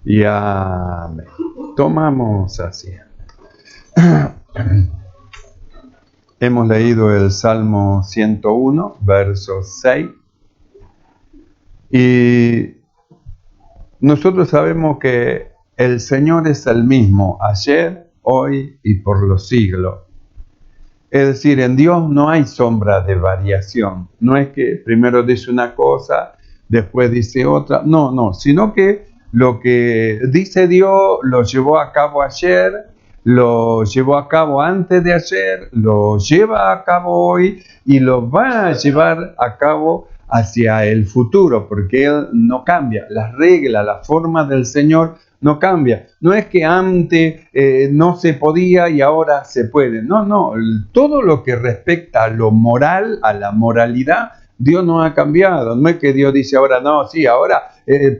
Y amén. Tomamos asiento. Hemos leído el Salmo 101, verso 6. Y nosotros sabemos que el Señor es el mismo ayer, hoy y por los siglos. Es decir, en Dios no hay sombra de variación. No es que primero dice una cosa, después dice otra. No, sino que lo que dice Dios lo llevó a cabo ayer, lo llevó a cabo antes de ayer, lo lleva a cabo hoy y lo va a llevar a cabo hacia el futuro, porque Él no cambia. Las reglas, la forma del Señor no cambia. No es que antes no se podía y ahora se puede. No. Todo lo que respecta a lo moral, a la moralidad, Dios no ha cambiado. No es que Dios dice ahora, no, sí, ahora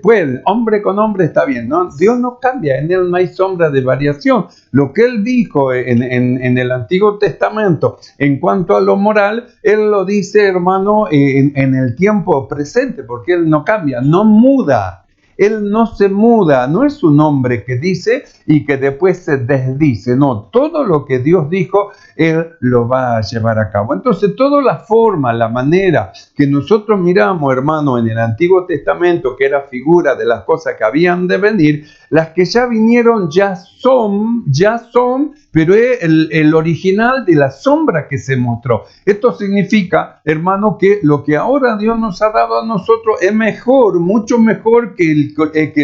puede, hombre con hombre está bien. No, Dios no cambia, en Él no hay sombra de variación. Lo que Él dijo en el Antiguo Testamento en cuanto a lo moral, Él lo dice, hermano, en el tiempo presente, porque Él no cambia, no muda. Él no se muda, no es un hombre que dice y que después se desdice. No, todo lo que Dios dijo, Él lo va a llevar a cabo. Entonces, toda la forma, la manera que nosotros miramos, hermano, en el Antiguo Testamento, que era figura de las cosas que habían de venir, las que ya vinieron ya son, pero es el original de la sombra que se mostró. Esto significa, hermano, que lo que ahora Dios nos ha dado a nosotros es mejor, mucho mejor que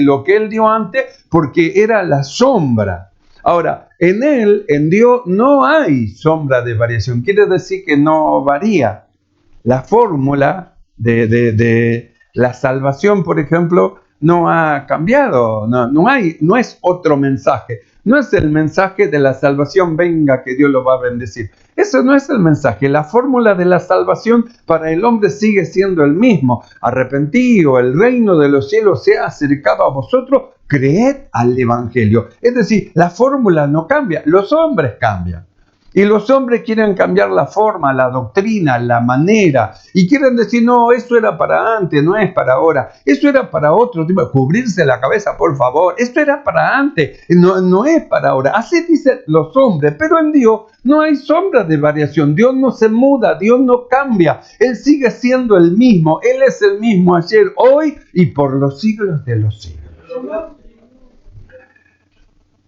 lo que Él dio antes, porque era la sombra. Ahora, en Él, en Dios, no hay sombra de variación. Quiere decir que no varía. La fórmula de la salvación, por ejemplo, no ha cambiado. No es otro mensaje. No es el mensaje de la salvación, venga que Dios lo va a bendecir. Eso no es el mensaje. La fórmula de la salvación para el hombre sigue siendo el mismo. Arrepentido, el reino de los cielos se ha acercado a vosotros, creed al evangelio. Es decir, la fórmula no cambia, los hombres cambian. Y los hombres quieren cambiar la forma, la doctrina, la manera. Y quieren decir, no, eso era para antes, no es para ahora. Eso era para otro tipo. Cubrirse la cabeza, por favor. Esto era para antes, no es para ahora. Así dicen los hombres. Pero en Dios no hay sombra de variación. Dios no se muda, Dios no cambia. Él sigue siendo el mismo. Él es el mismo ayer, hoy y por los siglos de los siglos.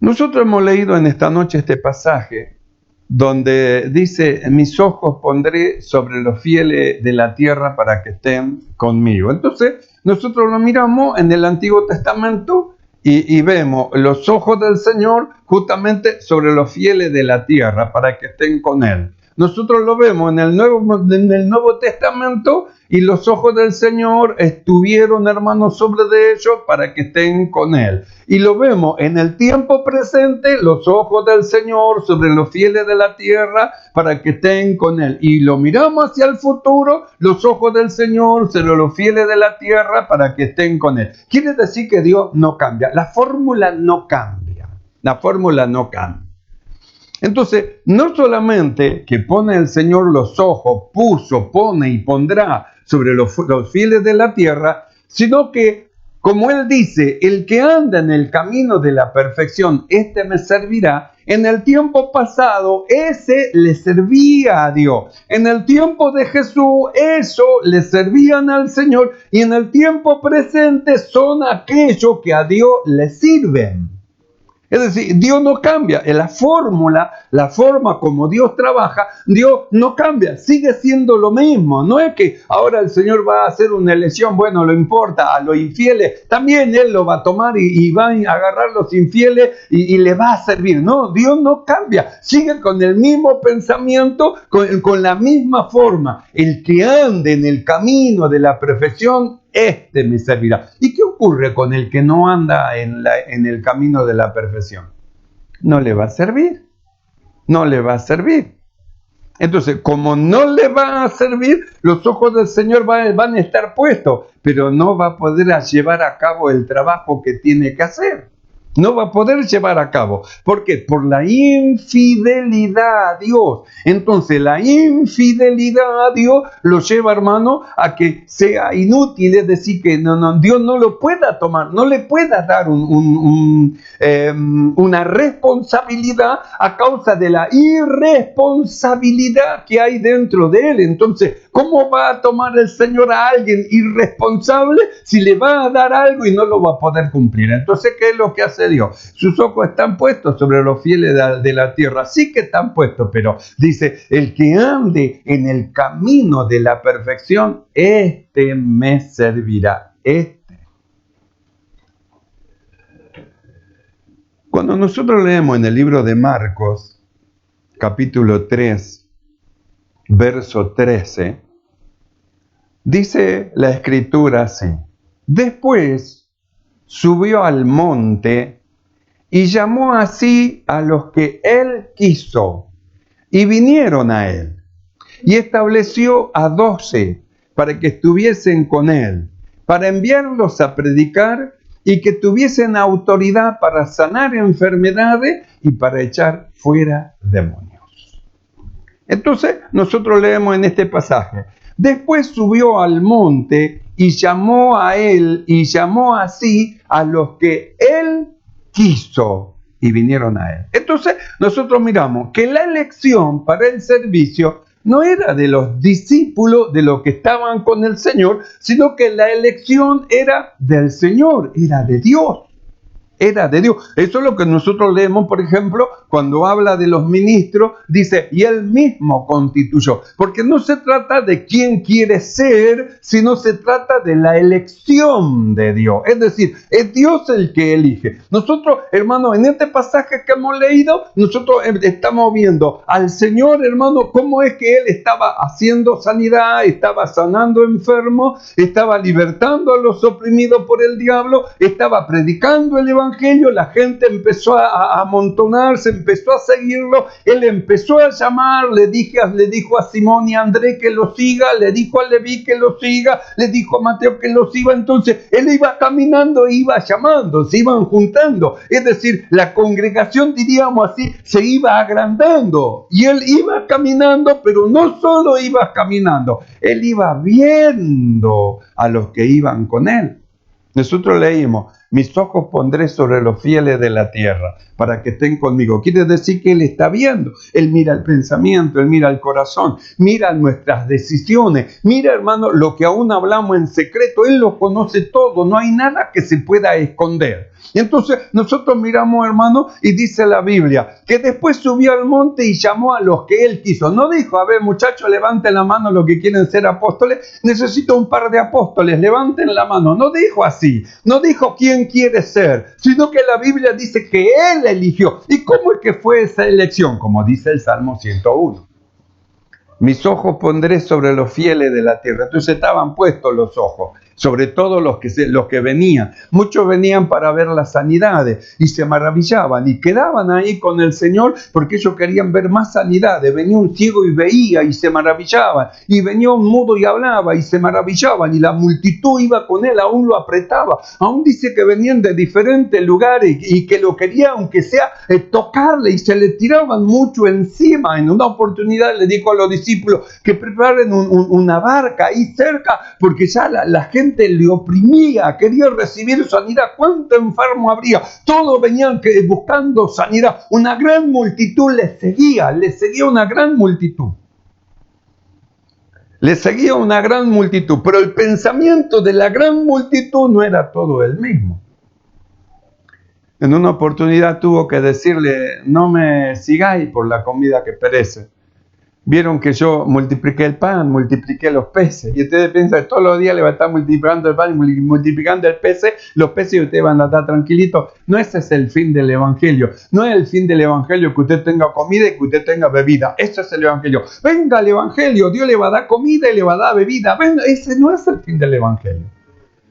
Nosotros hemos leído en esta noche este pasaje donde dice, mis ojos pondré sobre los fieles de la tierra para que estén conmigo. Entonces, nosotros lo miramos en el Antiguo Testamento y vemos los ojos del Señor justamente sobre los fieles de la tierra para que estén con Él. Nosotros lo vemos en el Nuevo Testamento y los ojos del Señor estuvieron, hermanos, sobre de ellos para que estén con Él. Y lo vemos en el tiempo presente, los ojos del Señor sobre los fieles de la tierra para que estén con Él. Y lo miramos hacia el futuro, los ojos del Señor sobre los fieles de la tierra para que estén con Él. Quiere decir que Dios no cambia, la fórmula no cambia, la fórmula no cambia. Entonces, no solamente que pone el Señor los ojos, puso, pone y pondrá sobre los fieles de la tierra, sino que, como Él dice, el que anda en el camino de la perfección, este me servirá. En el tiempo pasado, ese le servía a Dios. En el tiempo de Jesús, eso le servían al Señor. Y en el tiempo presente son aquellos que a Dios le sirven. Es decir, Dios no cambia. La fórmula, la forma como Dios trabaja, Dios no cambia. Sigue siendo lo mismo. No es que ahora el Señor va a hacer una elección, bueno, lo importa, a los infieles, también Él lo va a tomar y va a agarrar a los infieles y le va a servir. No, Dios no cambia. Sigue con el mismo pensamiento, con la misma forma. El que ande en el camino de la perfección, este me servirá. ¿Y qué ocurre con el que no anda en el camino de la perfección? No le va a servir. No le va a servir. Entonces, como no le va a servir, los ojos del Señor van a estar puestos, pero no va a poder llevar a cabo el trabajo que tiene que hacer. No va a poder llevar a cabo. ¿Por qué? Por la infidelidad a Dios. Entonces la infidelidad a Dios lo lleva, hermano, a que sea inútil. Es decir, que Dios no lo pueda tomar, no le pueda dar una responsabilidad a causa de la irresponsabilidad que hay dentro de él. Entonces, ¿cómo va a tomar el Señor a alguien irresponsable si le va a dar algo y no lo va a poder cumplir? Entonces, ¿qué es lo que hace Dios? Sus ojos están puestos sobre los fieles de la tierra. Sí que están puestos, pero dice, el que ande en el camino de la perfección, este me servirá. Cuando nosotros leemos en el libro de Marcos, capítulo 3, verso 13, dice la escritura así: después subió al monte y llamó así a los que él quiso, y vinieron a él. Y estableció a 12 para que estuviesen con él, para enviarlos a predicar y que tuviesen autoridad para sanar enfermedades y para echar fuera demonios. Entonces, nosotros leemos en este pasaje: después subió al monte y llamó a él, y llamó así a los que él quiso, y vinieron a él. Entonces, nosotros miramos que la elección para el servicio no era de los discípulos, de los que estaban con el Señor, sino que la elección era del Señor, era de Dios. Era de Dios. Eso es lo que nosotros leemos, por ejemplo, cuando habla de los ministros, dice, y él mismo constituyó. Porque no se trata de quién quiere ser, sino se trata de la elección de Dios. Es decir, es Dios el que elige. Nosotros, hermanos, en este pasaje que hemos leído, nosotros estamos viendo al Señor, hermano, cómo es que Él estaba haciendo sanidad, estaba sanando enfermos, estaba libertando a los oprimidos por el diablo, estaba predicando el evangelio. La gente empezó a amontonarse, empezó a seguirlo. Él empezó a llamar, le dijo a Simón y a Andrés que lo siga, le dijo a Leví que lo siga, le dijo a Mateo que lo siga. Entonces él iba caminando, iba llamando, se iban juntando. Es decir, la congregación, diríamos así, se iba agrandando. Y él iba caminando, pero no solo iba caminando, él iba viendo a los que iban con él. Nosotros leímos, mis ojos pondré sobre los fieles de la tierra, para que estén conmigo. Quiere decir que Él está viendo. Él mira el pensamiento, Él mira el corazón, mira nuestras decisiones. Mira, hermano, lo que aún hablamos en secreto, Él lo conoce todo. No hay nada que se pueda esconder. Y entonces nosotros miramos, hermano, y dice la Biblia, que después subió al monte y llamó a los que Él quiso. No dijo, a ver, muchachos, levanten la mano los que quieren ser apóstoles. Necesito un par de apóstoles, levanten la mano. No dijo así. No dijo quién quiere ser, sino que la Biblia dice que Él eligió. ¿Y cómo es que fue esa elección? Como dice el Salmo 101. Mis ojos pondré sobre los fieles de la tierra. Entonces estaban puestos los ojos, sobre todo los que venían. Muchos venían para ver las sanidades y se maravillaban y quedaban ahí con el Señor porque ellos querían ver más sanidades. Venía un ciego y veía y se maravillaban. Y venía un mudo y hablaba y se maravillaban. Y la multitud iba con él, aún lo apretaba. Aún dice que venían de diferentes lugares y que lo querían, aunque sea, tocarle, y se le tiraban mucho encima. En una oportunidad le dijo a los discípulos que preparen una barca ahí cerca, porque ya la gente le oprimía, quería recibir sanidad. ¿Cuánto enfermo habría? Todos venían buscando sanidad. Una gran multitud le seguía una gran multitud. Le seguía una gran multitud, pero el pensamiento de la gran multitud no era todo el mismo. En una oportunidad tuvo que decirle, no me sigáis por la comida que perece. Vieron que yo multipliqué el pan, multipliqué los peces. Y ustedes piensan que todos los días le va a estar multiplicando el pan y multiplicando los peces, y ustedes van a estar tranquilitos. No, ese es el fin del evangelio. No es el fin del evangelio que usted tenga comida y que usted tenga bebida. Ese es el evangelio. Venga el evangelio, Dios le va a dar comida y le va a dar bebida. Venga, ese no es el fin del evangelio.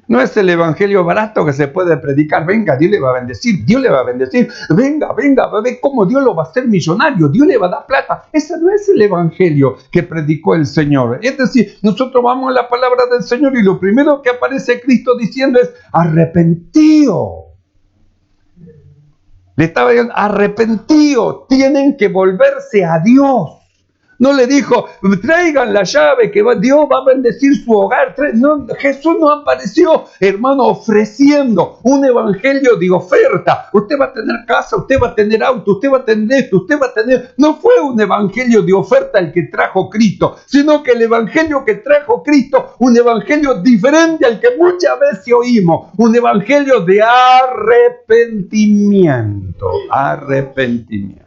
No es el evangelio barato que se puede predicar. Venga, Dios le va a bendecir, Dios le va a bendecir. Venga, va a ver cómo Dios lo va a hacer millonario, Dios le va a dar plata. Ese no es el evangelio que predicó el Señor. Es decir, nosotros vamos a la palabra del Señor y lo primero que aparece Cristo diciendo es arrepentido. Le estaba diciendo, arrepentidos, tienen que volverse a Dios. No le dijo, traigan la llave, que Dios va a bendecir su hogar. No, Jesús no apareció, hermano, ofreciendo un evangelio de oferta. Usted va a tener casa, usted va a tener auto, usted va a tener esto, usted va a tener... No fue un evangelio de oferta el que trajo Cristo, sino que el evangelio que trajo Cristo, un evangelio diferente al que muchas veces oímos. Un evangelio de arrepentimiento. Arrepentimiento.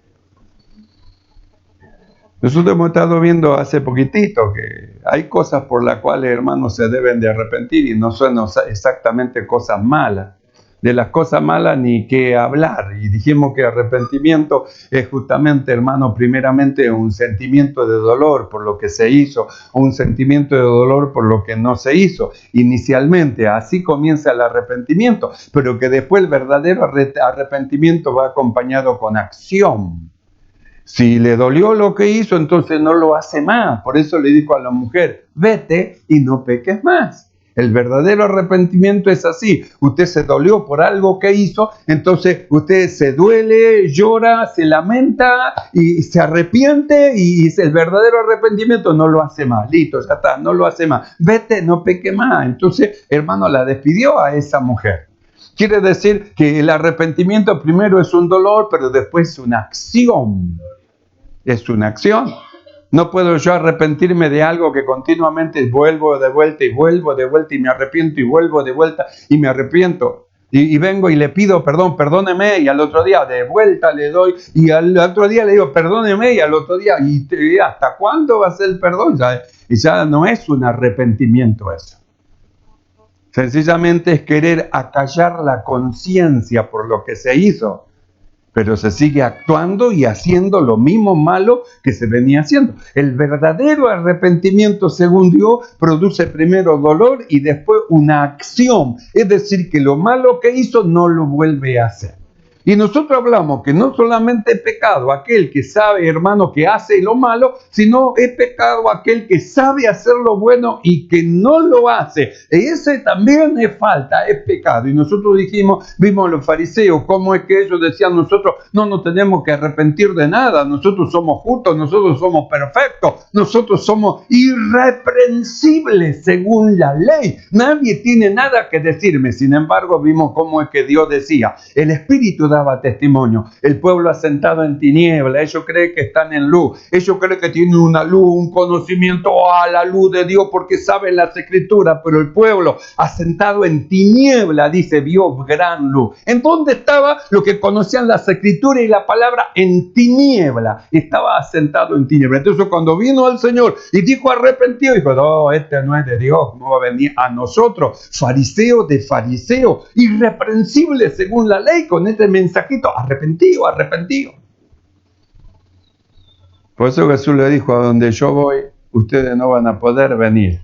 Nosotros hemos estado viendo hace poquitito que hay cosas por las cuales, hermanos, se deben de arrepentir y no son exactamente cosas malas. De las cosas malas ni qué hablar. Y dijimos que arrepentimiento es justamente, hermano, primeramente un sentimiento de dolor por lo que se hizo, o un sentimiento de dolor por lo que no se hizo. Inicialmente, así comienza el arrepentimiento, pero que después el verdadero arrepentimiento va acompañado con acción. Si le dolió lo que hizo, entonces no lo hace más. Por eso le dijo a la mujer, vete y no peques más. El verdadero arrepentimiento es así. Usted se dolió por algo que hizo, entonces usted se duele, llora, se lamenta y se arrepiente, y el verdadero arrepentimiento no lo hace más. Listo, ya está, no lo hace más. Vete, no peque más. Entonces, hermano, la despidió a esa mujer. Quiere decir que el arrepentimiento primero es un dolor, pero después es una acción. Es una acción. No puedo yo arrepentirme de algo que continuamente vuelvo de vuelta y vuelvo de vuelta y me arrepiento y vuelvo de vuelta y me arrepiento. Y vengo y le pido perdón, perdóneme, y al otro día de vuelta le doy, y al otro día le digo perdóneme, y al otro día, y ¿hasta cuándo va a ser el perdón? Y ya no es un arrepentimiento eso. Sencillamente es querer acallar la conciencia por lo que se hizo, pero se sigue actuando y haciendo lo mismo malo que se venía haciendo. El verdadero arrepentimiento, según Dios, produce primero dolor y después una acción. Es decir, que lo malo que hizo no lo vuelve a hacer. Y nosotros hablamos que no solamente es pecado aquel que sabe, hermano, que hace lo malo, sino es pecado aquel que sabe hacer lo bueno y que no lo hace. Ese también es falta, es pecado. Y nosotros vimos a los fariseos, cómo es que ellos decían, nosotros no nos tenemos que arrepentir de nada, nosotros somos justos, nosotros somos perfectos, nosotros somos irreprensibles según la ley. Nadie tiene nada que decirme. Sin embargo, vimos cómo es que Dios decía, el Espíritu daba testimonio, el pueblo asentado en tiniebla, ellos creen que están en luz, ellos creen que tienen una luz, un conocimiento a la luz de Dios porque saben las escrituras, pero el pueblo asentado en tiniebla, dice, vio gran luz. ¿En dónde estaba lo que conocían las escrituras y la palabra? En tiniebla, estaba asentado en tiniebla. Entonces cuando vino el Señor y dijo arrepentido, dijo, no, este no es de Dios, ¿cómo va a venir a nosotros, fariseos de fariseos, irreprensibles según la ley, con este mensajito, arrepentido, arrepentido? Por eso Jesús le dijo, a donde yo voy, ustedes no van a poder venir,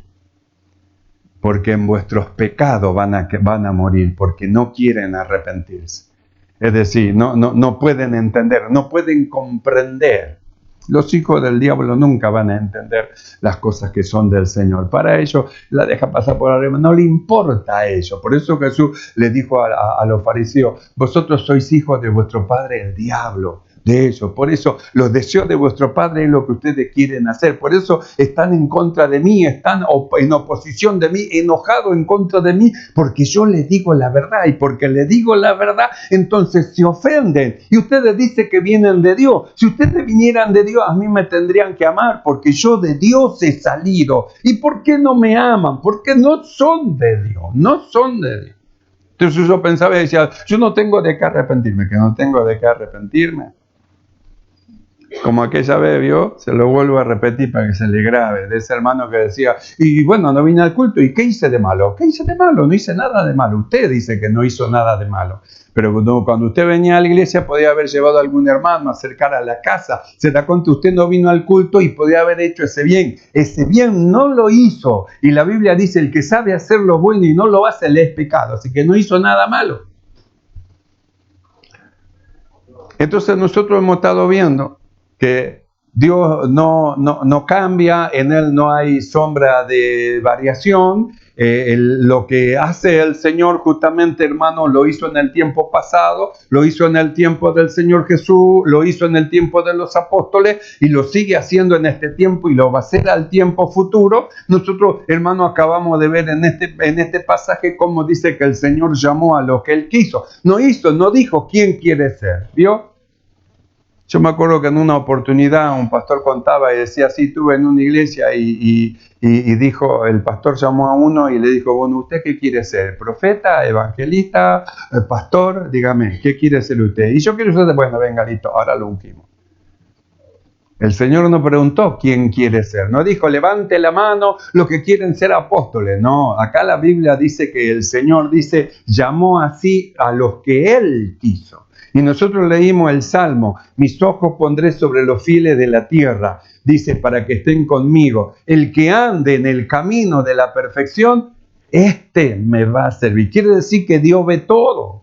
porque en vuestros pecados van a morir, porque no quieren arrepentirse. Es decir, no pueden entender, no pueden comprender. Los hijos del diablo nunca van a entender las cosas que son del Señor. Para ellos la deja pasar por arriba, no le importa a ellos. Por eso Jesús le dijo a los fariseos, vosotros sois hijos de vuestro padre el diablo. De ellos, por eso los deseos de vuestro padre es lo que ustedes quieren hacer, por eso están en contra de mí, están en oposición de mí, enojados en contra de mí, porque yo les digo la verdad, y porque les digo la verdad, entonces se ofenden, y ustedes dicen que vienen de Dios. Si ustedes vinieran de Dios, a mí me tendrían que amar, porque yo de Dios he salido. ¿Y por qué no me aman? Porque no son de Dios, no son de Dios. Entonces yo pensaba y decía, yo no tengo de qué arrepentirme, que no tengo de qué arrepentirme. Como aquella vez, ¿vio? Se lo vuelvo a repetir para que se le grabe, de ese hermano que decía, y bueno, no vine al culto, ¿y qué hice de malo? ¿Qué hice de malo? No hice nada de malo. Usted dice que no hizo nada de malo. Pero cuando usted venía a la iglesia, podía haber llevado a algún hermano a acercar a la casa. Se da cuenta, usted no vino al culto y podía haber hecho ese bien. Ese bien no lo hizo. Y la Biblia dice, el que sabe hacer lo bueno y no lo hace, le es pecado. Así que no hizo nada malo. Entonces nosotros hemos estado viendo que Dios no cambia, en Él no hay sombra de variación. Lo que hace el Señor justamente, hermano, lo hizo en el tiempo pasado, lo hizo en el tiempo del Señor Jesús, lo hizo en el tiempo de los apóstoles y lo sigue haciendo en este tiempo y lo va a hacer al tiempo futuro. Nosotros, hermano, acabamos de ver en este pasaje cómo dice que el Señor llamó a los que Él quiso. No dijo quién quiere ser, ¿vio? Yo me acuerdo que en una oportunidad un pastor contaba y decía, sí, estuve en una iglesia y dijo, el pastor llamó a uno y le dijo, bueno, ¿usted qué quiere ser? ¿Profeta, evangelista, pastor? Dígame, ¿qué quiere ser usted? Y yo quiero ser, bueno, venga, listo, ahora lo ungimos. El Señor no preguntó quién quiere ser, no dijo, levante la mano los que quieren ser apóstoles. No, acá la Biblia dice que el Señor dice, llamó así a los que Él quiso. Y nosotros leímos el Salmo, mis ojos pondré sobre los fieles de la tierra, dice, para que estén conmigo. El que ande en el camino de la perfección, este me va a servir. Quiere decir que Dios ve todo.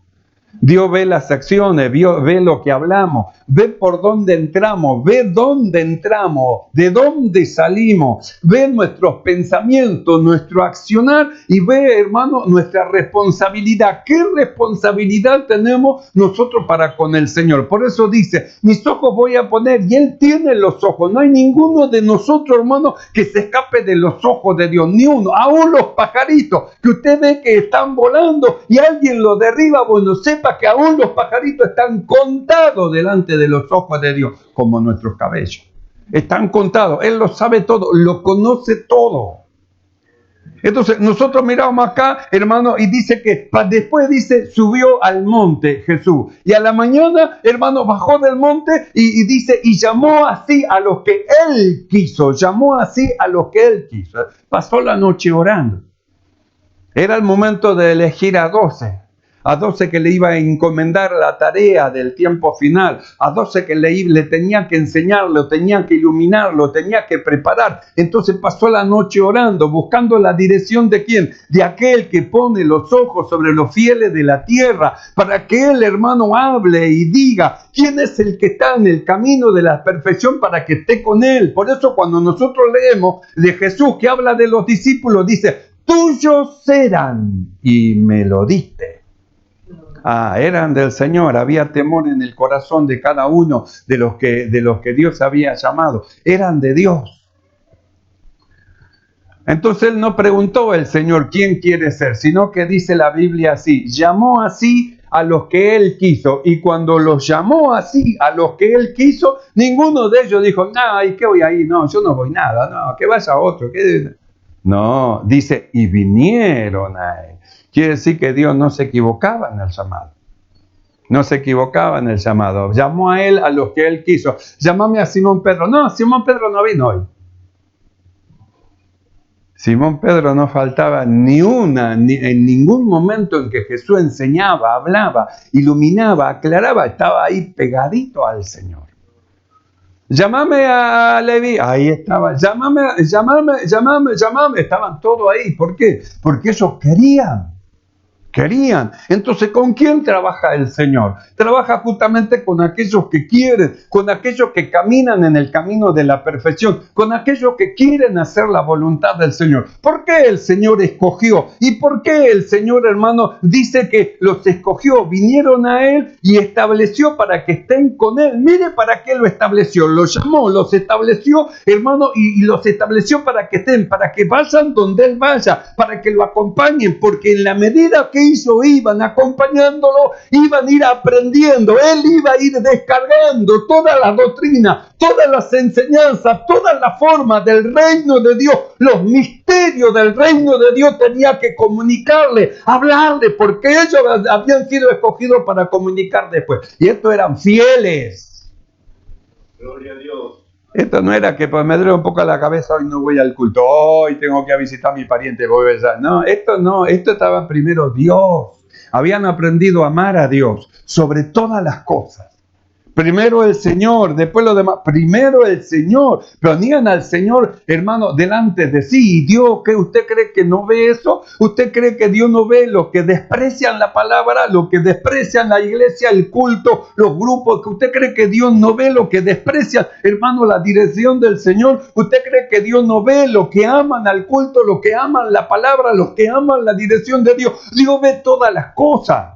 Dios ve las acciones, ve lo que hablamos, ve por dónde entramos, ve dónde entramos, de dónde salimos, ve nuestros pensamientos, nuestro accionar y ve, hermano, nuestra responsabilidad. ¿Qué responsabilidad tenemos nosotros para con el Señor? Por eso dice, mis ojos voy a poner y Él tiene los ojos. No hay ninguno de nosotros, hermano, que se escape de los ojos de Dios, ni uno. Aún los pajaritos que usted ve que están volando y alguien los derriba, bueno, sepa que aún los pajaritos están contados delante de los ojos de Dios, como nuestros cabellos. Están contados. Él lo sabe todo, lo conoce todo. Entonces, nosotros miramos acá, hermano, y dice que después dice, subió al monte Jesús. Y a la mañana, hermano, bajó del monte y dice, y llamó así a los que Él quiso. Llamó así a los que Él quiso. Pasó la noche orando. Era el momento de elegir a 12 que le iba a encomendar la tarea del tiempo final, a 12 que le tenía que enseñar, lo tenía que iluminar, lo tenía que preparar. Entonces pasó la noche orando, buscando la dirección de quién, de aquel que pone los ojos sobre los fieles de la tierra, para que el hermano hable y diga quién es el que está en el camino de la perfección para que esté con él. Por eso cuando nosotros leemos de Jesús que habla de los discípulos, dice, tuyos eran y me lo diste. Eran del Señor, había temor en el corazón de cada uno de los que Dios había llamado, eran de Dios. Entonces Él no preguntó el Señor quién quiere ser, sino que dice la Biblia así, llamó así a los que Él quiso, y cuando los llamó así a los que Él quiso, ninguno de ellos dijo, no, ¿y qué voy ahí? No, yo no voy nada, no, que vaya otro. No, dice, y vinieron a Él. Quiere decir que Dios no se equivocaba en el llamado. No se equivocaba en el llamado. Llamó a Él a los que Él quiso. Llámame a Simón Pedro. No, Simón Pedro no vino hoy. Simón Pedro no faltaba ni en ningún momento en que Jesús enseñaba, hablaba, iluminaba, aclaraba, estaba ahí pegadito al Señor. Llámame a Leví, ahí estaba, llámame, estaban todos ahí. ¿Por qué? Porque ellos querían. Entonces, ¿con quién trabaja el Señor? Trabaja justamente con aquellos que quieren, con aquellos que caminan en el camino de la perfección, con aquellos que quieren hacer la voluntad del Señor. ¿Por qué el Señor escogió? ¿Y por qué el Señor, hermano, dice que los escogió? Vinieron a Él y estableció para que estén con Él. Mire para qué lo estableció, los llamó, los estableció, hermano, y los estableció para que estén, para que vayan donde Él vaya, para que lo acompañen, porque en la medida que iban acompañándolo, iban a ir aprendiendo, Él iba a ir descargando toda la doctrina, todas las enseñanzas, toda la forma del reino de Dios, los misterios del reino de Dios tenía que comunicarle, hablarle, porque ellos habían sido escogidos para comunicar después, y estos eran fieles. Gloria a Dios. Esto no era que pues, me duele un poco la cabeza, hoy no voy al culto, hoy tengo que visitar a mi pariente, voy a besar. No, esto estaba primero Dios. Habían aprendido a amar a Dios sobre todas las cosas. Primero el Señor, después lo demás. Primero el Señor. Ponían al Señor, hermano, delante de sí. ¿Y Dios qué? ¿Usted cree que no ve eso? ¿Usted cree que Dios no ve los que desprecian la palabra, los que desprecian la iglesia, el culto, los grupos? ¿Usted cree que Dios no ve los que desprecian, hermano, la dirección del Señor? ¿Usted cree que Dios no ve los que aman al culto, los que aman la palabra, los que aman la dirección de Dios? Dios ve todas las cosas.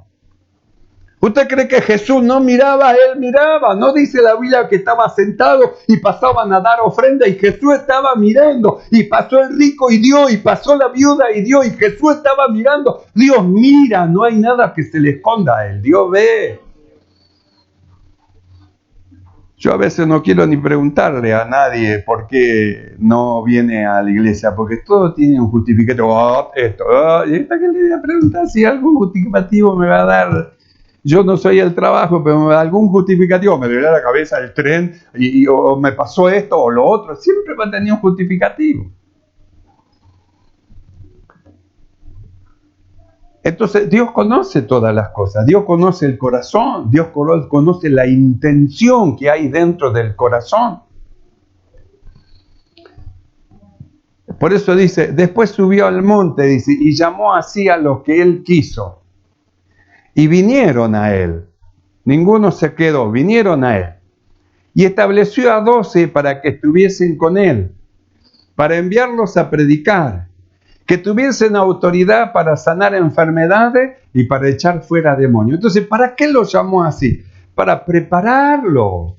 ¿Usted cree que Jesús no miraba? Él miraba. No dice la Biblia que estaba sentado y pasaban a dar ofrenda y Jesús estaba mirando. Y pasó el rico y dio, y pasó la viuda y dio, y Jesús estaba mirando. Dios mira, no hay nada que se le esconda a Él. Dios ve. Yo a veces no quiero ni preguntarle a nadie por qué no viene a la iglesia, porque todo tiene un justificativo. Y esta que le voy a preguntar si algún justificativo me va a dar. Yo no soy el trabajo, pero me da algún justificativo, me duele la cabeza el tren, o me pasó esto o lo otro. Siempre va a tener un justificativo. Entonces, Dios conoce todas las cosas. Dios conoce el corazón. Dios conoce la intención que hay dentro del corazón. Por eso dice, después subió al monte, dice, y llamó así a los que él quiso. Y vinieron a él. Ninguno se quedó, vinieron a él. Y estableció a 12 para que estuviesen con él, para enviarlos a predicar, que tuviesen autoridad para sanar enfermedades y para echar fuera demonios. Entonces, ¿para qué lo llamó así? Para prepararlo.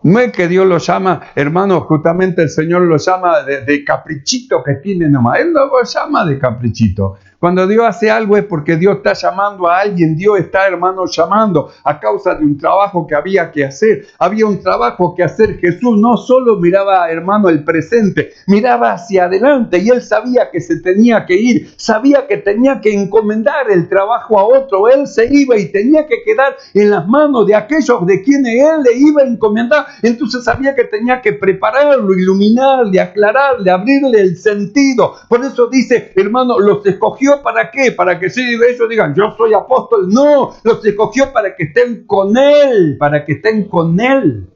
No es que Dios lo llama, hermano, justamente el Señor lo llama de caprichito que tiene nomás. Él no lo llama de caprichito. Cuando Dios hace algo es porque Dios está llamando a alguien. Dios está, hermano, llamando a causa de un trabajo que había que hacer. Había un trabajo que hacer. Jesús no solo miraba, hermano, el presente, miraba hacia adelante y él sabía que se tenía que ir, sabía que tenía que encomendar el trabajo a otro. Él se iba y tenía que quedar en las manos de aquellos de quienes él le iba a encomendar. Entonces sabía que tenía que prepararlo, iluminarle, aclararle, abrirle el sentido. Por eso dice, hermano, los escogió. ¿Para qué? Para que ellos digan, yo soy apóstol. No, los escogió para que estén con él, para que estén con él.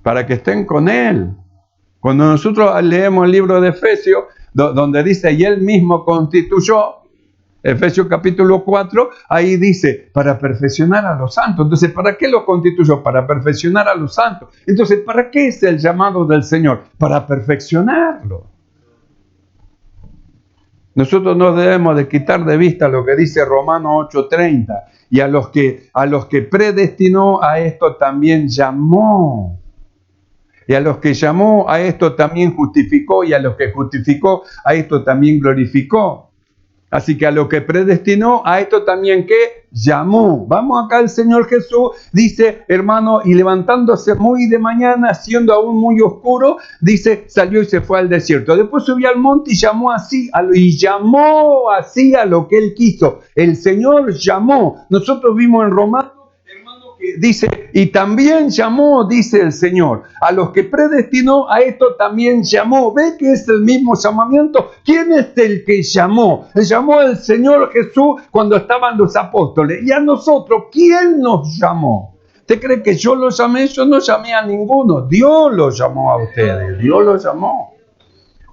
Para que estén con él. Cuando nosotros leemos el libro de Efesios, donde dice, y él mismo constituyó, Efesios capítulo 4, ahí dice, para perfeccionar a los santos. Entonces, ¿para qué lo constituyó? Para perfeccionar a los santos. Entonces, ¿para qué es el llamado del Señor? Para perfeccionarlo. Nosotros no debemos de quitar de vista lo que dice Romanos 8:30. Y a los que predestinó, a esto también llamó. Y a los que llamó, a esto también justificó. Y a los que justificó, a esto también glorificó. Así que a lo que predestinó, a esto también que llamó. Vamos acá, el Señor Jesús dice, hermano, y levantándose muy de mañana, siendo aún muy oscuro, dice, salió y se fue al desierto. Después subió al monte y llamó así a lo que él quiso. El Señor llamó. Nosotros vimos en Romanos, dice, y también llamó, dice el Señor, a los que predestinó, a esto también llamó. ¿Ve que es el mismo llamamiento? ¿Quién es el que llamó? Llamó el Señor Jesús cuando estaban los apóstoles. Y a nosotros, ¿quién nos llamó? ¿Usted cree que yo lo llamé? Yo no llamé a ninguno. Dios lo llamó a ustedes. Dios lo llamó.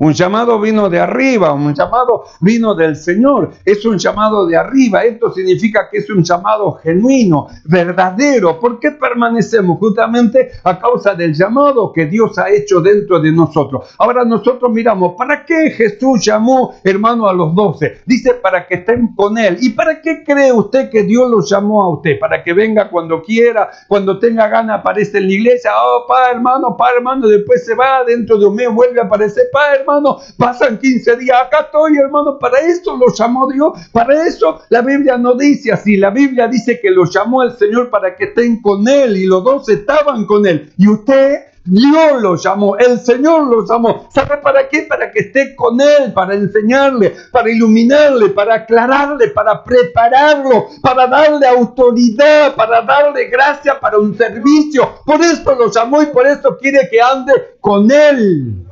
Un llamado vino de arriba, un llamado vino del Señor. Es un llamado de arriba. Esto significa que es un llamado genuino, verdadero. ¿Por qué permanecemos? Justamente a causa del llamado que Dios ha hecho dentro de nosotros. Ahora nosotros miramos, ¿para qué Jesús llamó, hermano, a los 12? Dice, para que estén con Él. ¿Y para qué cree usted que Dios los llamó a usted? Para que venga cuando quiera, cuando tenga ganas, aparece en la iglesia. Oh, pa, hermano, después se va, dentro de un mes vuelve a aparecer. Pa, hermano, pasan 15 días, acá estoy, hermano. Para eso lo llamó Dios. Para eso la Biblia no dice así. La Biblia dice que lo llamó el Señor para que estén con Él, y los 12 estaban con Él. Y usted, Dios lo llamó, el Señor lo llamó. ¿Sabe para qué? Para que esté con Él, para enseñarle, para iluminarle, para aclararle, para prepararlo, para darle autoridad, para darle gracia para un servicio. Por eso lo llamó y por eso quiere que ande con Él.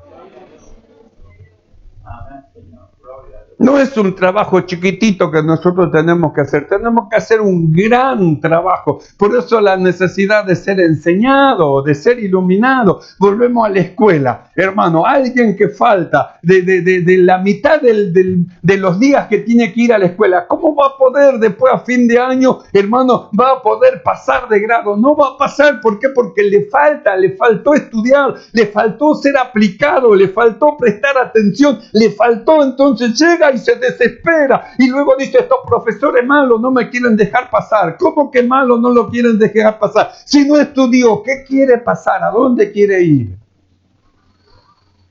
No es un trabajo chiquitito que nosotros tenemos que hacer un gran trabajo. Por eso la necesidad de ser enseñado, de ser iluminado. Volvemos a la escuela, hermano, alguien que falta de la mitad de los días que tiene que ir a la escuela, ¿cómo va a poder después a fin de año, hermano, va a poder pasar de grado? No va a pasar, ¿por qué? Porque le faltó estudiar, le faltó ser aplicado, le faltó prestar atención, le faltó, entonces llega y se desespera y luego dice, estos profesores malos no me quieren dejar pasar. ¿Cómo que malos no lo quieren dejar pasar? Si no estudió, ¿qué quiere pasar? ¿A dónde quiere ir?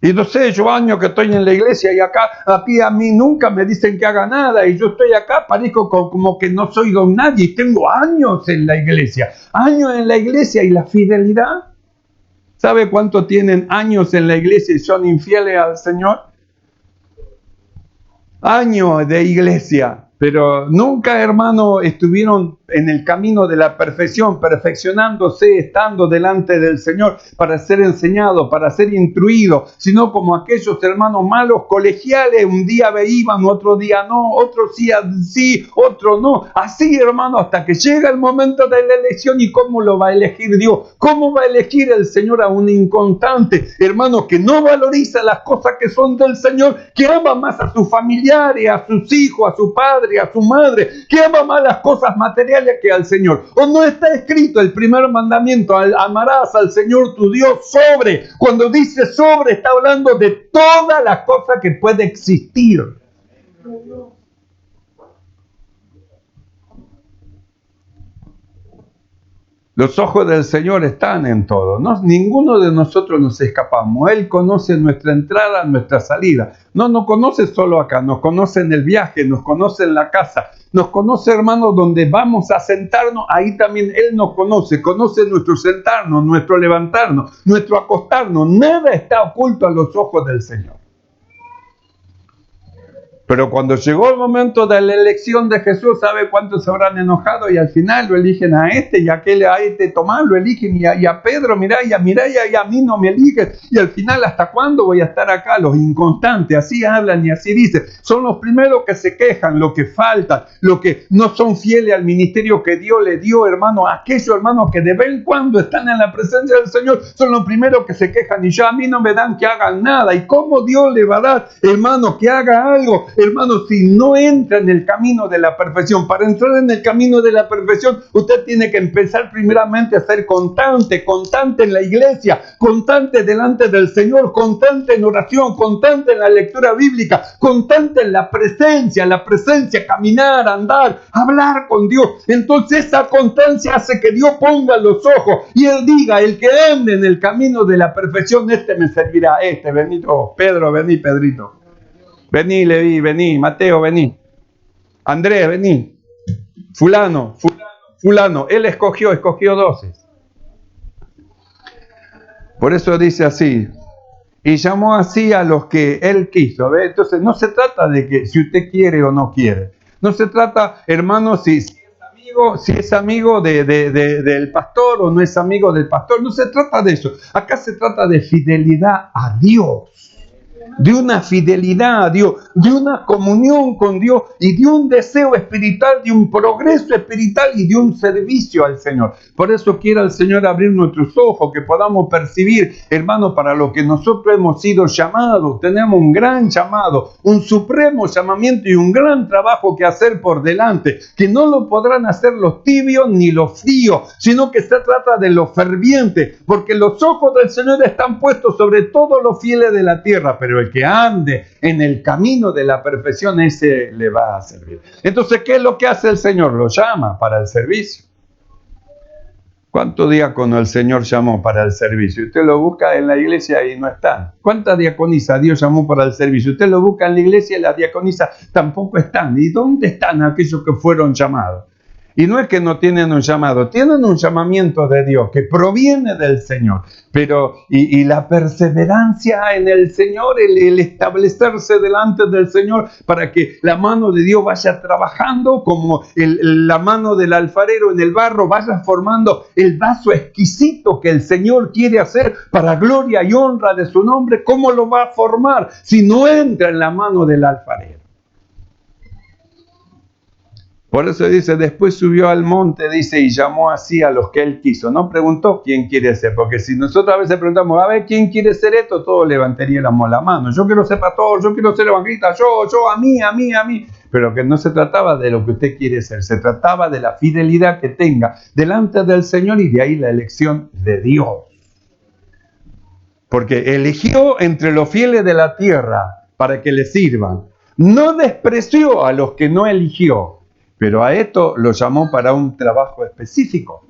Y no sé, yo años que estoy en la iglesia y aquí a mí nunca me dicen que haga nada y yo estoy acá, parezco como que no soy don nadie y tengo años en la iglesia y la fidelidad. ¿Sabe cuánto tienen años en la iglesia y son infieles al Señor? Años de iglesia, pero nunca, hermano, estuvieron en el camino de la perfección, perfeccionándose, estando delante del Señor para ser enseñados, para ser instruidos, sino como aquellos hermanos malos colegiales, un día iban, otro día no, otro sí, otro no, así, hermano, hasta que llega el momento de la elección. ¿Y cómo lo va a elegir Dios? ¿Cómo va a elegir el Señor a un inconstante, hermano, que no valoriza las cosas que son del Señor, que ama más a sus familiares, a sus hijos, a su padre, a su madre, que ama más las cosas materiales que al Señor? ¿O no está escrito el primer mandamiento, amarás al Señor tu Dios sobre? Cuando dice sobre, está hablando de todas las cosas que puede existir. Los ojos del Señor están en todo. No, ninguno de nosotros nos escapamos. Él conoce nuestra entrada, nuestra salida. No nos conoce solo acá, nos conoce en el viaje, nos conoce en la casa. Nos conoce, hermano, donde vamos a sentarnos. Ahí también Él nos conoce. Conoce nuestro sentarnos, nuestro levantarnos, nuestro acostarnos. Nada está oculto a los ojos del Señor. Pero cuando llegó el momento de la elección de Jesús, ¿sabe cuántos se habrán enojado? Y al final lo eligen a este y a aquel, a este Tomás lo eligen y a Pedro, mirá, y a mí no me eligen. Y al final, ¿hasta cuándo voy a estar acá? Los inconstantes, así hablan y así dicen. Son los primeros que se quejan, los que faltan, los que no son fieles al ministerio que Dios le dio, hermano. Aquellos hermanos que de vez en cuando están en la presencia del Señor, son los primeros que se quejan y ya a mí no me dan que hagan nada. ¿Y cómo Dios le va a dar, hermano, que haga algo? Hermano, si no entra en el camino de la perfección, para entrar en el camino de la perfección, usted tiene que empezar primeramente a ser constante en la iglesia, constante delante del Señor, constante en oración, constante en la lectura bíblica, constante en la presencia, caminar, andar, hablar con Dios. Entonces esa constancia hace que Dios ponga los ojos y Él diga, el que ande en el camino de la perfección, este me servirá. Benito, Pedro, vení, Pedrito. Vení, Leví, vení, Mateo, vení. Andrés, vení. Fulano. Él escogió 12. Por eso dice así. Y llamó así a los que él quiso. ¿Ve? Entonces no se trata de que si usted quiere o no quiere. No se trata, hermano, si es amigo del pastor o no es amigo del pastor. No se trata de eso. Acá se trata de fidelidad a Dios. De una fidelidad a Dios, de una comunión con Dios y de un deseo espiritual, de un progreso espiritual y de un servicio al Señor. Por eso quiere el Señor abrir nuestros ojos, que podamos percibir, hermano, para lo que nosotros hemos sido llamados. Tenemos un gran llamado, un supremo llamamiento y un gran trabajo que hacer por delante, que no lo podrán hacer los tibios ni los fríos, sino que se trata de los fervientes, porque los ojos del Señor están puestos sobre todos los fieles de la tierra, pero el que ande en el camino de la perfección, ese le va a servir. Entonces, ¿qué es lo que hace el Señor? Lo llama para el servicio. ¿Cuántos diáconos el Señor llamó para el servicio? Usted lo busca en la iglesia y no están. ¿Cuántas diaconisas Dios llamó para el servicio? Usted lo busca en la iglesia y las diaconisas tampoco están. ¿Y dónde están aquellos que fueron llamados? Y no es que no tienen un llamado, tienen un llamamiento de Dios que proviene del Señor. Pero, y la perseverancia en el Señor, el establecerse delante del Señor para que la mano de Dios vaya trabajando como la mano del alfarero en el barro, vaya formando el vaso exquisito que el Señor quiere hacer para gloria y honra de su nombre. ¿Cómo lo va a formar si no entra en la mano del alfarero? Por eso dice, después subió al monte, dice, y llamó así a los que él quiso. No preguntó quién quiere ser, porque si nosotros a veces preguntamos, a ver, ¿quién quiere ser esto? Todos levantaríamos la mano. Yo quiero ser pastor, yo quiero ser evangelista, yo, a mí. Pero que no se trataba de lo que usted quiere ser, se trataba de la fidelidad que tenga delante del Señor y de ahí la elección de Dios. Porque eligió entre los fieles de la tierra para que le sirvan. No despreció a los que no eligió. Pero a esto lo llamó para un trabajo específico.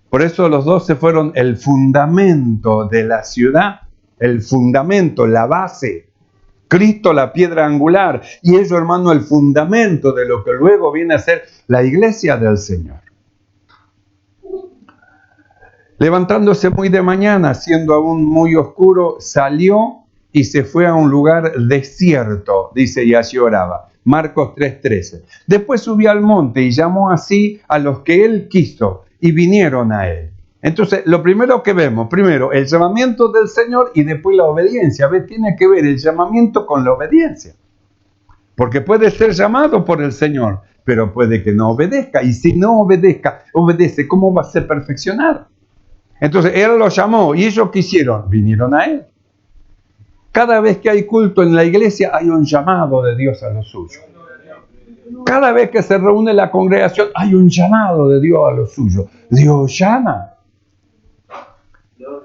Por eso los 12 fueron el fundamento de la ciudad, el fundamento, la base. Cristo la piedra angular y ellos, hermano, el fundamento de lo que luego viene a ser la iglesia del Señor. Levantándose muy de mañana, siendo aún muy oscuro, salió y se fue a un lugar desierto, dice, y allí oraba. Marcos 3:13. Después subió al monte y llamó así a los que él quiso y vinieron a él. Entonces, lo primero que vemos, primero el llamamiento del Señor y después la obediencia. ¿Ves? Tiene que ver el llamamiento con la obediencia. Porque puede ser llamado por el Señor, pero puede que no obedezca. Y si no obedece, ¿cómo va a ser perfeccionado? Entonces, él los llamó y ellos quisieron, vinieron a él. Cada vez que hay culto en la iglesia hay un llamado de Dios a lo suyo. Cada vez que se reúne la congregación hay un llamado de Dios a lo suyo. Dios llama.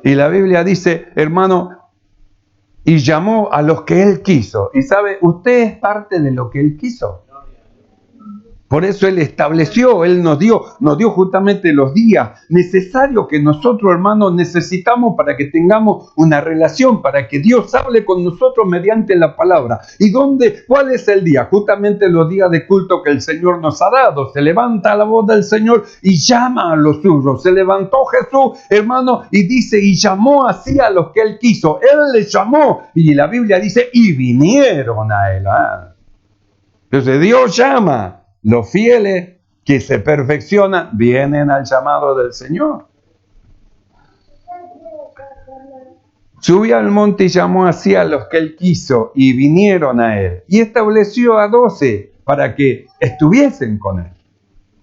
Y la Biblia dice, hermano, y llamó a los que Él quiso. Y sabe, usted es parte de lo que Él quiso. Por eso Él estableció, Él nos dio justamente los días necesarios que nosotros, hermanos, necesitamos para que tengamos una relación, para que Dios hable con nosotros mediante la palabra. ¿Y cuál es el día? Justamente los días de culto que el Señor nos ha dado. Se levanta la voz del Señor y llama a los suyos. Se levantó Jesús, hermano, y dice, y llamó así a los que Él quiso. Él les llamó, y la Biblia dice, y vinieron a Él. Entonces Dios llama. Los fieles que se perfeccionan vienen al llamado del Señor. Subió al monte y llamó así a los que él quiso y vinieron a él. Y estableció a 12 para que estuviesen con él.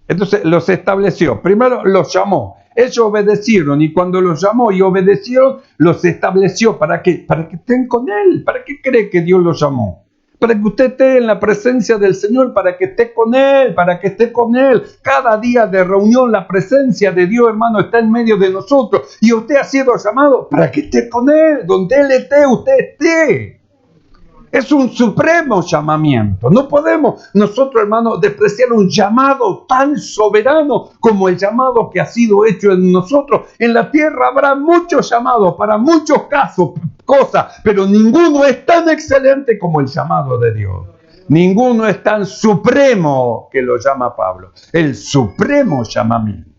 Entonces los estableció. Primero los llamó. Ellos obedecieron y cuando los llamó y obedecieron, los estableció. ¿Para qué? Para que estén con él. ¿Para qué cree que Dios los llamó? Para que usted esté en la presencia del Señor, para que esté con Él, para que esté con Él. Cada día de reunión la presencia de Dios, hermano, está en medio de nosotros. Y usted ha sido llamado para que esté con Él. Donde Él esté, usted esté. Es un supremo llamamiento. No podemos nosotros, hermanos, despreciar un llamado tan soberano como el llamado que ha sido hecho en nosotros. En la tierra habrá muchos llamados para muchos casos, cosas, pero ninguno es tan excelente como el llamado de Dios. Ninguno es tan supremo que lo llama Pablo. El supremo llamamiento.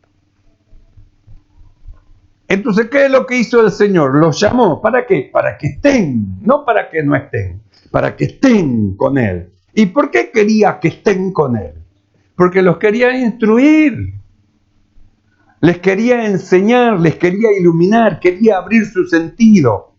Entonces, ¿qué es lo que hizo el Señor? Los llamó. ¿Para qué? Para que estén, no para que no estén. Para que estén con Él. ¿Y por qué quería que estén con Él? Porque los quería instruir. Les quería enseñar, les quería iluminar, quería abrir su sentido.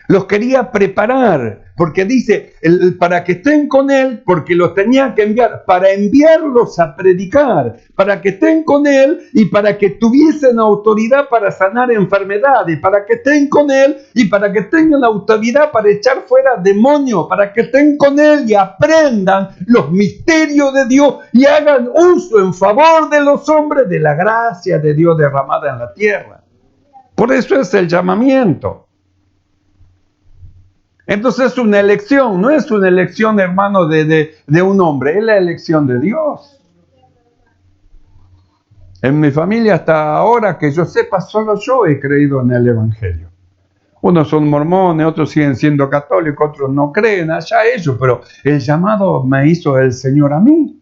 Los quería preparar, porque dice, para que estén con Él, porque los tenía que enviar, para enviarlos a predicar, para que estén con Él y para que tuviesen autoridad para sanar enfermedades, para que estén con Él y para que tengan la autoridad para echar fuera demonios, para que estén con Él y aprendan los misterios de Dios y hagan uso en favor de los hombres de la gracia de Dios derramada en la tierra. Por eso es el llamamiento. Entonces es una elección, no es una elección, hermano, de un hombre, es la elección de Dios. En mi familia hasta ahora, que yo sepa, solo yo he creído en el Evangelio. Unos son mormones, otros siguen siendo católicos, otros no creen, allá ellos, pero el llamado me hizo el Señor a mí.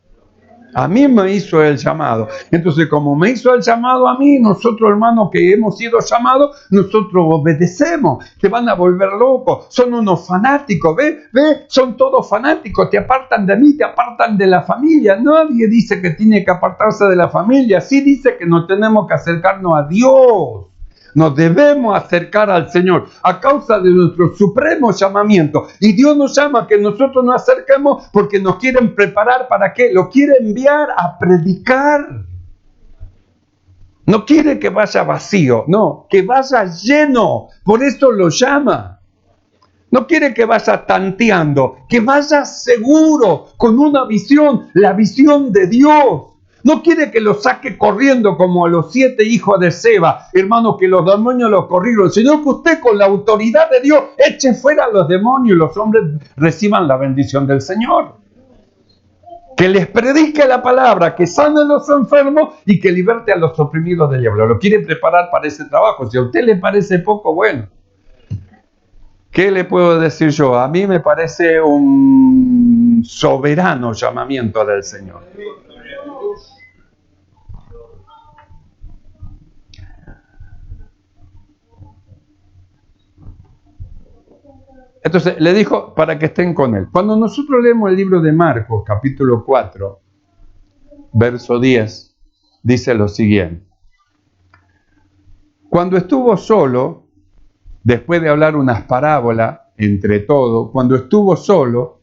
A mí me hizo el llamado. Entonces, como me hizo el llamado a mí, nosotros, hermanos, que hemos sido llamados, nosotros obedecemos. Te van a volver loco. Son unos fanáticos. ¿Ve? Son todos fanáticos. Te apartan de mí, te apartan de la familia. Nadie dice que tiene que apartarse de la familia. Sí dice que nos tenemos que acercarnos a Dios. Nos debemos acercar al Señor a causa de nuestro supremo llamamiento. Y Dios nos llama a que nosotros nos acerquemos porque nos quieren preparar ¿para qué? Lo quiere enviar a predicar. No quiere que vaya vacío, no, que vaya lleno. Por eso lo llama. No quiere que vaya tanteando, que vaya seguro, con una visión, la visión de Dios. No quiere que lo saque corriendo como a los 7 hijos de Seba, hermano, que los demonios los corrieron, sino que usted con la autoridad de Dios eche fuera a los demonios y los hombres reciban la bendición del Señor. Que les predique la palabra, que sane a los enfermos y que liberte a los oprimidos del diablo. Lo quiere preparar para ese trabajo. Si a usted le parece poco, bueno. ¿Qué le puedo decir yo? A mí me parece un soberano llamamiento del Señor. Entonces le dijo para que estén con él. Cuando nosotros leemos el libro de Marcos, capítulo 4, verso 10, dice lo siguiente. Cuando estuvo solo, después de hablar unas parábolas, entre todo, cuando estuvo solo,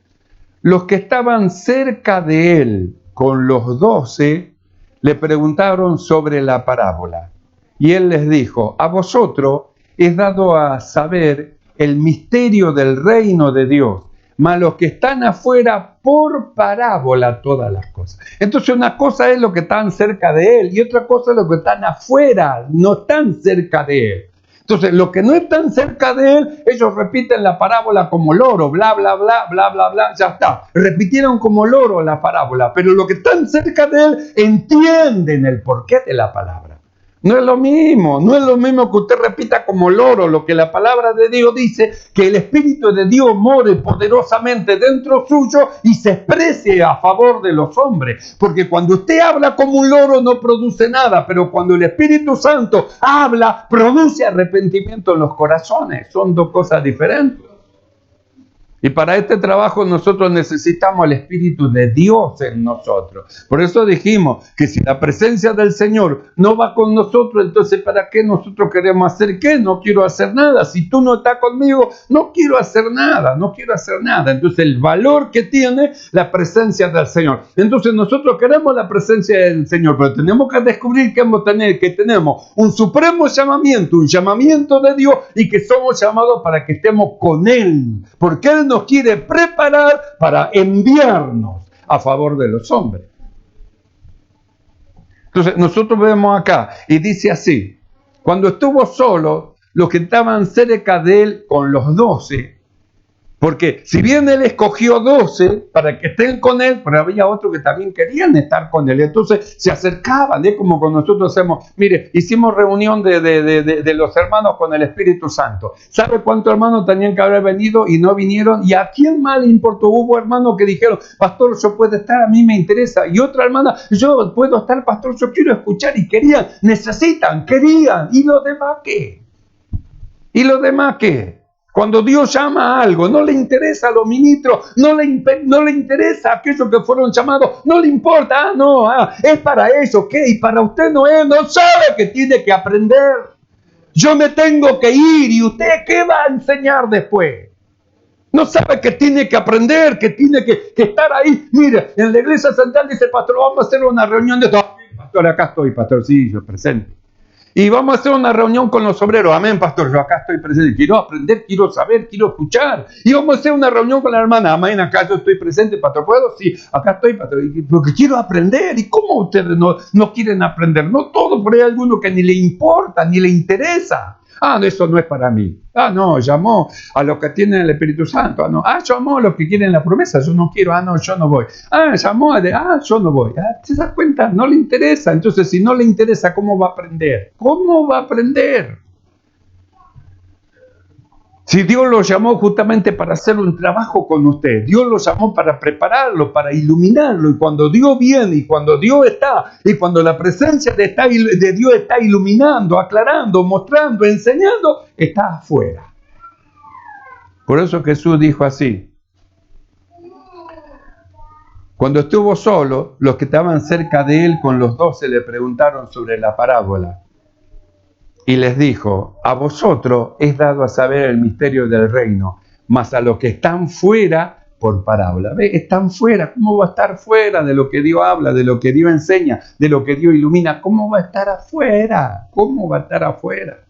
los que estaban cerca de él, con los 12, le preguntaron sobre la parábola. Y él les dijo, a vosotros es dado a saber el misterio del reino de Dios, mas los que están afuera por parábola todas las cosas. Entonces una cosa es lo que están cerca de él y otra cosa es lo que están afuera, no están cerca de él. Entonces, los que no están cerca de él, ellos repiten la parábola como loro, bla, bla, bla, bla, bla, bla, ya está. Repitieron como loro la parábola, pero los que están cerca de él entienden el porqué de la palabra. No es lo mismo que usted repita como loro lo que la palabra de Dios dice, que el Espíritu de Dios more poderosamente dentro suyo y se exprese a favor de los hombres. Porque cuando usted habla como un loro no produce nada, pero cuando el Espíritu Santo habla, produce arrepentimiento en los corazones. Son dos cosas diferentes. Y para este trabajo nosotros necesitamos el Espíritu de Dios en nosotros. Por eso dijimos que si la presencia del Señor no va con nosotros, entonces ¿para qué nosotros queremos hacer qué? No quiero hacer nada. Si tú no estás conmigo, no quiero hacer nada. Entonces el valor que tiene la presencia del Señor. Entonces nosotros queremos la presencia del Señor, pero tenemos que descubrir que tenemos un supremo llamamiento, un llamamiento de Dios y que somos llamados para que estemos con Él. Porque Él nos quiere preparar para enviarnos a favor de los hombres. Entonces nosotros vemos acá y dice así, cuando estuvo solo, los que estaban cerca de él con los 12, porque si bien él escogió 12 para que estén con él, pero había otros que también querían estar con él, entonces se acercaban, es como cuando nosotros hacemos, mire, hicimos reunión de los hermanos con el Espíritu Santo. ¿Sabe cuántos hermanos tenían que haber venido y no vinieron? ¿Y a quién más le importó? Hubo hermanos que dijeron, pastor, yo puedo estar, a mí me interesa, y otra hermana, yo puedo estar, pastor, yo quiero escuchar, y querían, querían, ¿y los demás qué? Cuando Dios llama a algo, no le interesa a los ministros, no le interesa a aquellos que fueron llamados, no le importa, es para eso, ¿qué? Y para usted no sabe que tiene que aprender. Yo me tengo que ir, ¿y usted qué va a enseñar después? No sabe que tiene que aprender, que tiene que estar ahí. Mire, en la iglesia central dice, pastor, vamos a hacer una reunión de todo. Pastor, acá estoy, pastor, sí, yo presente. Y vamos a hacer una reunión con los obreros. Amén, pastor, yo acá estoy presente. Quiero aprender, quiero saber, quiero escuchar. Y vamos a hacer una reunión con la hermana. Amén, acá yo estoy presente, pastor. ¿Puedo? Sí, acá estoy, pastor. Porque quiero aprender. ¿Y cómo ustedes no quieren aprender? No todo, pero hay alguno que ni le importa, ni le interesa. Eso no es para mí. Llamó a los que tienen el Espíritu Santo. Llamó a los que quieren la promesa. Yo no quiero. Yo no voy. Llamó a yo no voy. ¿Se das cuenta? No le interesa. Entonces, si no le interesa, ¿cómo va a aprender? ¿Cómo va a aprender? Si Dios lo llamó justamente para hacer un trabajo con usted, Dios lo llamó para prepararlo, para iluminarlo, y cuando Dios viene, y cuando Dios está, y cuando la presencia de Dios está iluminando, aclarando, mostrando, enseñando, está afuera. Por eso Jesús dijo así: cuando estuvo solo, los que estaban cerca de él con los 12 le preguntaron sobre la parábola. Y les dijo: a vosotros es dado a saber el misterio del reino, mas a los que están fuera, por parábola. ¿Ve? Están fuera. ¿Cómo va a estar fuera de lo que Dios habla, de lo que Dios enseña, de lo que Dios ilumina? ¿Cómo va a estar afuera? ¿Cómo va a estar afuera?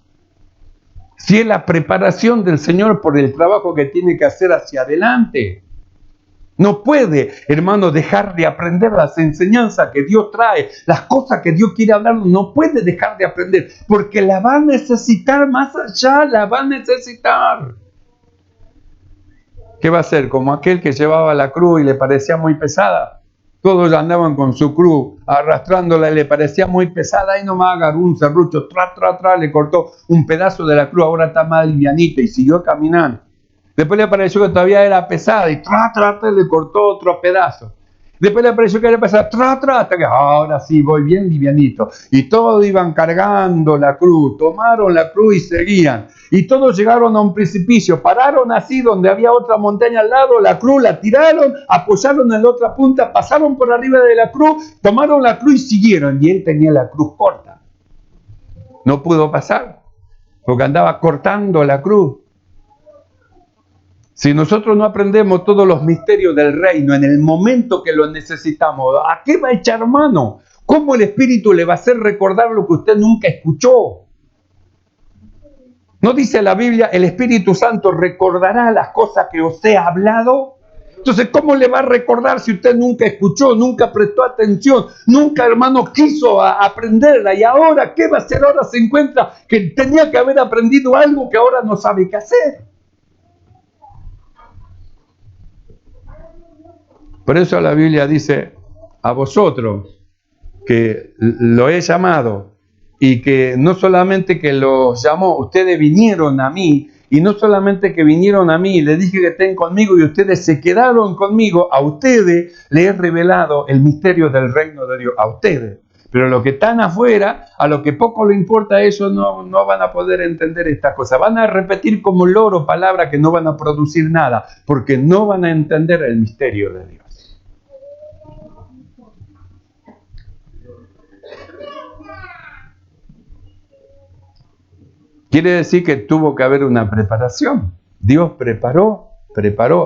Si es la preparación del Señor por el trabajo que tiene que hacer hacia adelante. No puede, hermano, dejar de aprender las enseñanzas que Dios trae, las cosas que Dios quiere hablar, no puede dejar de aprender, porque la va a necesitar más allá, la va a necesitar. ¿Qué va a hacer? Como aquel que llevaba la cruz y le parecía muy pesada. Todos andaban con su cruz, arrastrándola y le parecía muy pesada, y nomás agarró un serrucho, le cortó un pedazo de la cruz, ahora está más livianita, y siguió caminando. Después le pareció que todavía era pesada y le cortó otro pedazo. Después le pareció que era pesada, hasta que ahora sí voy bien livianito. Y todos iban cargando la cruz, tomaron la cruz y seguían. Y todos llegaron a un precipicio, pararon así donde había otra montaña al lado, la cruz la tiraron, apoyaron en la otra punta, pasaron por arriba de la cruz, tomaron la cruz y siguieron. Y él tenía la cruz corta. No pudo pasar, porque andaba cortando la cruz. Si nosotros no aprendemos todos los misterios del reino en el momento que lo necesitamos, ¿a qué va a echar mano? ¿Cómo el Espíritu le va a hacer recordar lo que usted nunca escuchó? ¿No dice la Biblia, el Espíritu Santo recordará las cosas que os he hablado? Entonces, ¿cómo le va a recordar si usted nunca escuchó, nunca prestó atención, nunca, hermano, quiso aprenderla? Y ahora, ¿qué va a hacer? Ahora se encuentra que tenía que haber aprendido algo que ahora no sabe qué hacer. Por eso la Biblia dice: a vosotros que lo he llamado, y que no solamente que los llamó, ustedes vinieron a mí, y no solamente que vinieron a mí, les dije que estén conmigo y ustedes se quedaron conmigo, a ustedes les he revelado el misterio del reino de Dios, a ustedes. Pero los que están afuera, a lo que poco le importa a ellos, no van a poder entender estas cosas. Van a repetir como loro palabras que no van a producir nada, porque no van a entender el misterio de Dios. Quiere decir que tuvo que haber una preparación. Dios preparó,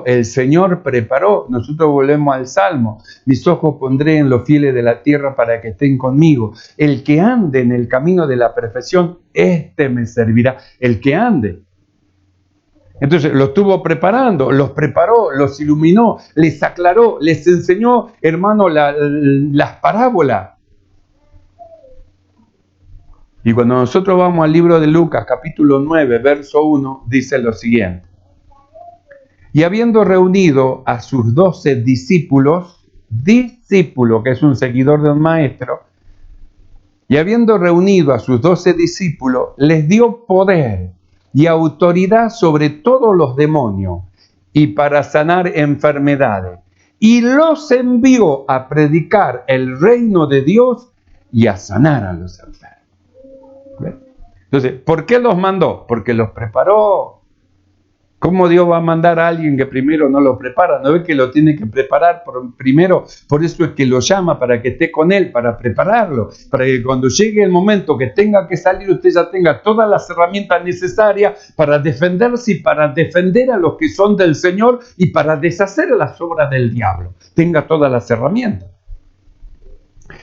el Señor preparó. Nosotros volvemos al Salmo: mis ojos pondré en los fieles de la tierra para que estén conmigo. El que ande en el camino de la perfección, este me servirá. El que ande. Entonces los estuvo preparando, los preparó, los iluminó, les aclaró, les enseñó, hermano, las parábolas. Y cuando nosotros vamos al libro de Lucas, capítulo 9, verso 1, dice lo siguiente: y habiendo reunido a sus 12 discípulos, que es un seguidor de un maestro, y habiendo reunido a sus 12 discípulos, les dio poder y autoridad sobre todos los demonios, y para sanar enfermedades, y los envió a predicar el reino de Dios y a sanar a los enfermos. Entonces, ¿por qué los mandó? Porque los preparó. ¿Cómo Dios va a mandar a alguien que primero no lo prepara? ¿No ve que lo tiene que preparar primero? Por eso es que lo llama, para que esté con él, para prepararlo, para que cuando llegue el momento que tenga que salir, usted ya tenga todas las herramientas necesarias para defenderse y para defender a los que son del Señor y para deshacer las obras del diablo. Tenga todas las herramientas.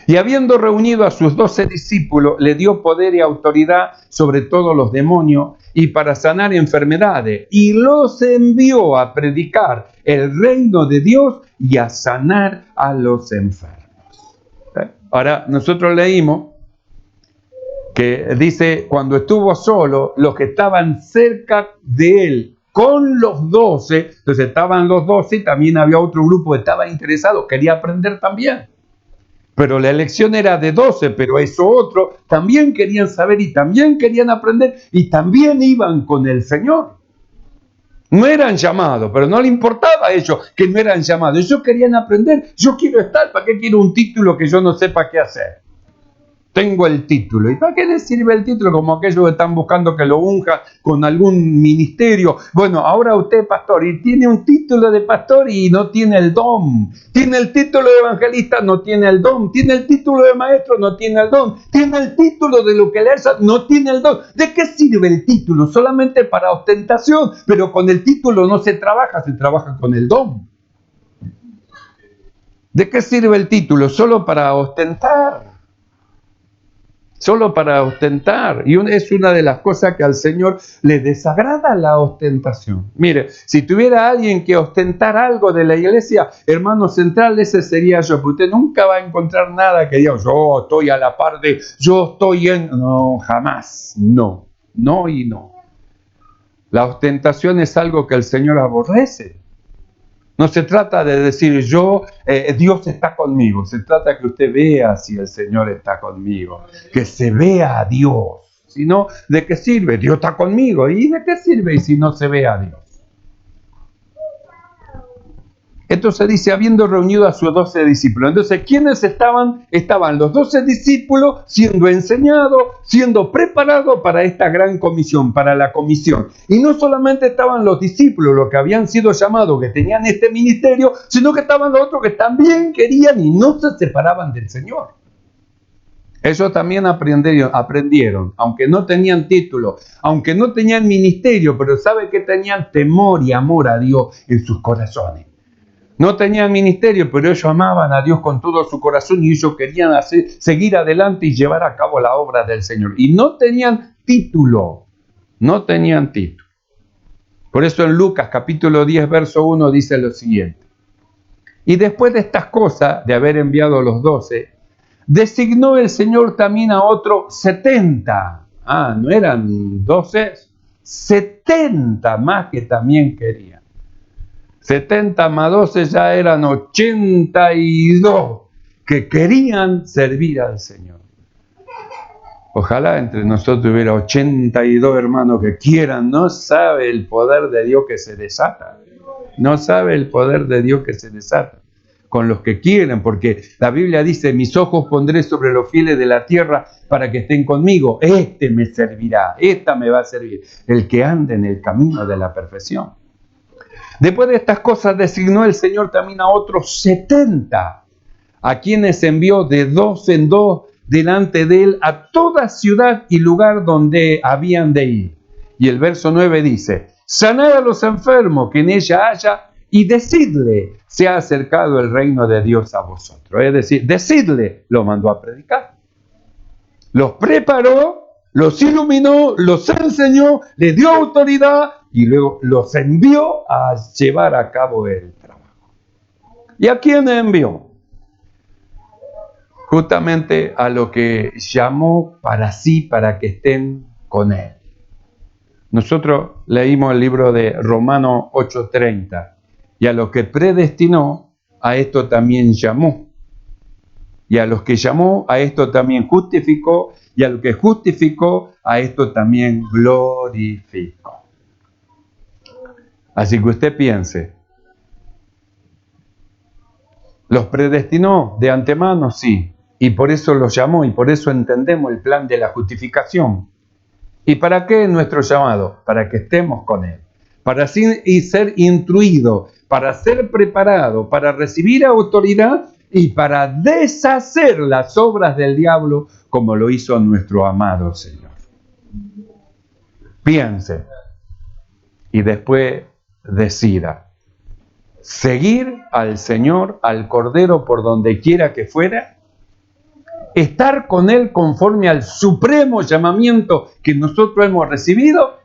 Y habiendo reunido a sus 12 discípulos, le dio poder y autoridad sobre todos los demonios y para sanar enfermedades, y los envió a predicar el reino de Dios y a sanar a los enfermos. Ahora, nosotros leímos que dice: cuando estuvo solo, los que estaban cerca de él, con los 12, entonces estaban los 12, también había otro grupo que estaba interesado, quería aprender también. Pero la elección era de 12, pero eso otro también querían saber y también querían aprender y también iban con el Señor. No eran llamados, pero no le importaba a ellos que no eran llamados. Ellos querían aprender. Yo quiero estar, ¿para qué quiero un título que yo no sepa qué hacer? Tengo el título. ¿Y para qué les sirve el título? Como aquellos que están buscando que lo unja con algún ministerio. Bueno, ahora usted es pastor y tiene un título de pastor y no tiene el don. Tiene el título de evangelista, no tiene el don. Tiene el título de maestro, no tiene el don. Tiene el título de lo que le hace, no tiene el don. ¿De qué sirve el título? Solamente para ostentación, pero con el título no se trabaja con el don. ¿De qué sirve el título? Solo para ostentar. Solo para ostentar. Y es una de las cosas que al Señor le desagrada, la ostentación. Mire, si tuviera alguien que ostentar algo de la iglesia, hermano central, ese sería yo. Porque usted nunca va a encontrar nada que diga, yo estoy a la par de, yo estoy en... No, jamás. No. No y no. La ostentación es algo que el Señor aborrece. No se trata de decir Dios está conmigo. Se trata que usted vea si el Señor está conmigo. Que se vea a Dios. Si no, ¿de qué sirve? Dios está conmigo. ¿Y de qué sirve si no se ve a Dios? Entonces dice, habiendo reunido a sus 12 discípulos. Entonces, ¿quiénes estaban? Estaban los 12 discípulos siendo enseñados, siendo preparados para esta gran comisión, para la comisión. Y no solamente estaban los discípulos, los que habían sido llamados, que tenían este ministerio, sino que estaban los otros que también querían y no se separaban del Señor. Ellos también aprendieron, aunque no tenían título, aunque no tenían ministerio, pero sabe que tenían temor y amor a Dios en sus corazones. No tenían ministerio, pero ellos amaban a Dios con todo su corazón y ellos querían seguir adelante y llevar a cabo la obra del Señor. Y no tenían título, no tenían título. Por eso en Lucas capítulo 10, verso 1 dice lo siguiente. Y después de estas cosas, de haber enviado a los 12, designó el Señor también a otros 70. No eran 12, 70 más que también querían. 70 más 12 ya eran 82 que querían servir al Señor. Ojalá entre nosotros hubiera 82 hermanos que quieran. No sabe el poder de Dios que se desata. No sabe el poder de Dios que se desata con los que quieren, porque la Biblia dice, mis ojos pondré sobre los fieles de la tierra para que estén conmigo. Este me servirá, esta me va a servir, el que ande en el camino de la perfección. Después de estas cosas designó el Señor también a otros 70, a quienes envió de 2 en 2 delante de él a toda ciudad y lugar donde habían de ir. Y el verso 9 dice, sanad a los enfermos que en ella haya y decidle, se ha acercado el reino de Dios a vosotros. Es decir, decidle, lo mandó a predicar. Los preparó, los iluminó, los enseñó, les dio autoridad y luego los envió a llevar a cabo el trabajo. ¿Y a quién envió? Justamente a lo que llamó para sí, para que estén con él. Nosotros leímos el libro de Romanos 8:30 y a los que predestinó, a esto también llamó. Y a los que llamó, a esto también justificó, y a los que justificó, a esto también glorificó. Así que usted piense, ¿los predestinó de antemano? Sí, y por eso los llamó, y por eso entendemos el plan de la justificación. ¿Y para qué es nuestro llamado? Para que estemos con Él, para ser instruidos, para ser preparados, para recibir autoridad y para deshacer las obras del diablo como lo hizo nuestro amado Señor. Piense y después decida seguir al Señor, al Cordero por donde quiera que fuera, estar con Él conforme al supremo llamamiento que nosotros hemos recibido.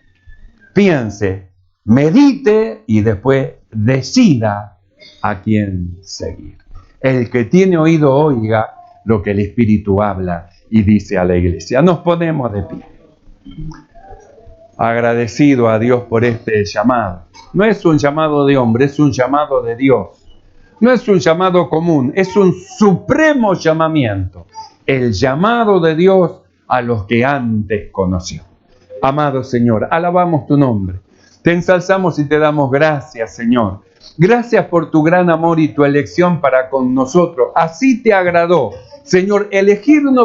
Piense, medite y después decida a quién seguir. El que tiene oído oiga lo que el Espíritu habla y dice a la iglesia. Nos ponemos de pie. Agradecido a Dios por este llamado. No es un llamado de hombre, es un llamado de Dios. No es un llamado común, es un supremo llamamiento. El llamado de Dios a los que antes conoció. Amado Señor, alabamos tu nombre. Te ensalzamos y te damos gracias, Señor. Gracias por tu gran amor y tu elección para con nosotros. Así te agradó, Señor, elegirnos